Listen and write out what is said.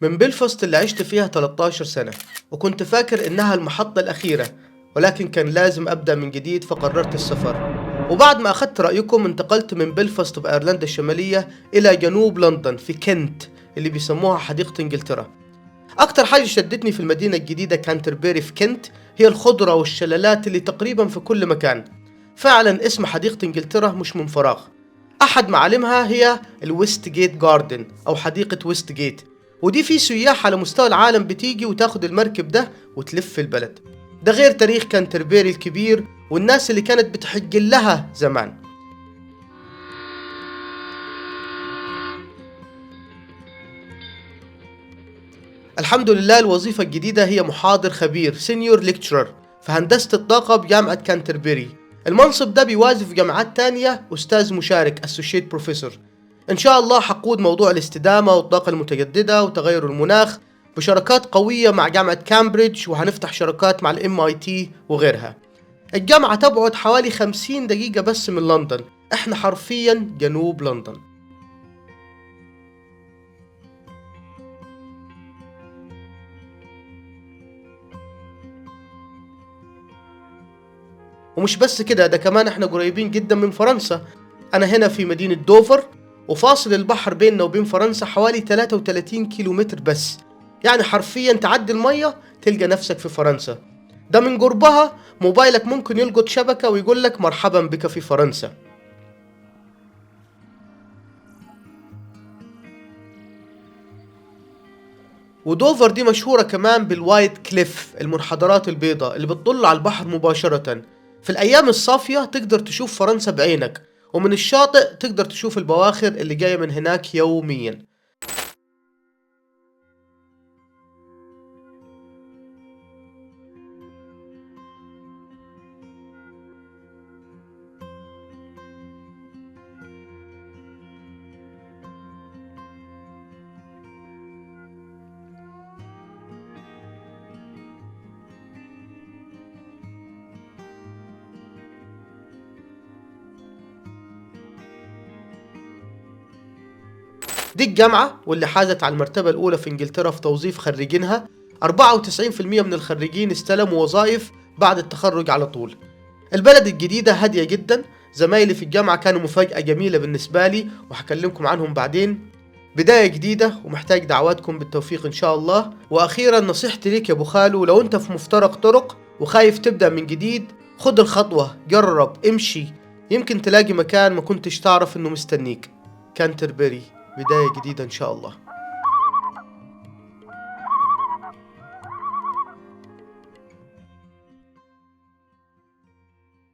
من بلفاست اللي عشت فيها 13 سنة، وكنت فاكر إنها المحطة الأخيرة، ولكن كان لازم أبدأ من جديد فقررت السفر. وبعد ما أخدت رأيكم انتقلت من بلفاست بأيرلندا الشمالية إلى جنوب لندن في كنت اللي بيسموها حديقة إنجلترا. أكتر حاجة شدتني في المدينة الجديدة كانتربري في كنت هي الخضرة والشلالات اللي تقريبا في كل مكان. فعلا اسم حديقة إنجلترا مش من فراغ. أحد معالمها هي الويست جيت جاردن أو حديقة ويست جيت، ودي في سياح على مستوى العالم بتيجي وتاخد المركب ده وتلف البلد. ده غير تاريخ كانتربري الكبير والناس اللي كانت بتحج لها زمان. الحمد لله الوظيفة الجديدة هي محاضر خبير سينيور ليكتشرر في هندسة الطاقة بجامعة كانتربري. المنصب ده بيوازي في جامعات تانية أستاذ مشارك Associate Professor. إن شاء الله حقود موضوع الاستدامة والطاقة المتجددة وتغير المناخ بشراكات قوية مع جامعة كامبريدج، وهنفتح شراكات مع ال MIT وغيرها. الجامعة تبعد حوالي 50 دقيقة بس من لندن، احنا حرفيا جنوب لندن. ومش بس كده، ده كمان احنا قريبين جدا من فرنسا. انا هنا في مدينة دوفر، وفاصل البحر بيننا وبين فرنسا حوالي 33 كيلومتر بس، يعني حرفيا تعدي المية تلقى نفسك في فرنسا. ده من قربها موبايلك ممكن يلقط شبكة ويقول لك مرحبا بك في فرنسا. ودوفر دي مشهورة كمان بالوايت كليف، المنحدرات البيضاء اللي بتطل على البحر مباشرة. في الأيام الصافية تقدر تشوف فرنسا بعينك، ومن الشاطئ تقدر تشوف البواخر اللي جاية من هناك يوميا. دي الجامعة واللي حازت على المرتبة الأولى في إنجلترا في توظيف خريجينها. 94% من الخريجين استلموا وظائف بعد التخرج على طول. البلد الجديدة هادية جدا. زمايلي في الجامعة كانوا مفاجأة جميلة بالنسبة لي وهكلمكم عنهم بعدين. بداية جديدة ومحتاج دعواتكم بالتوفيق إن شاء الله. وأخيرا نصيحتي ليك يا أبو خالو، لو أنت في مفترق طرق وخايف تبدأ من جديد، خد الخطوة، جرب، امشي، يمكن تلاقي مكان ما كنتش تعرف إنه مستنيك. كانتربري، بداية جديدة إن شاء الله.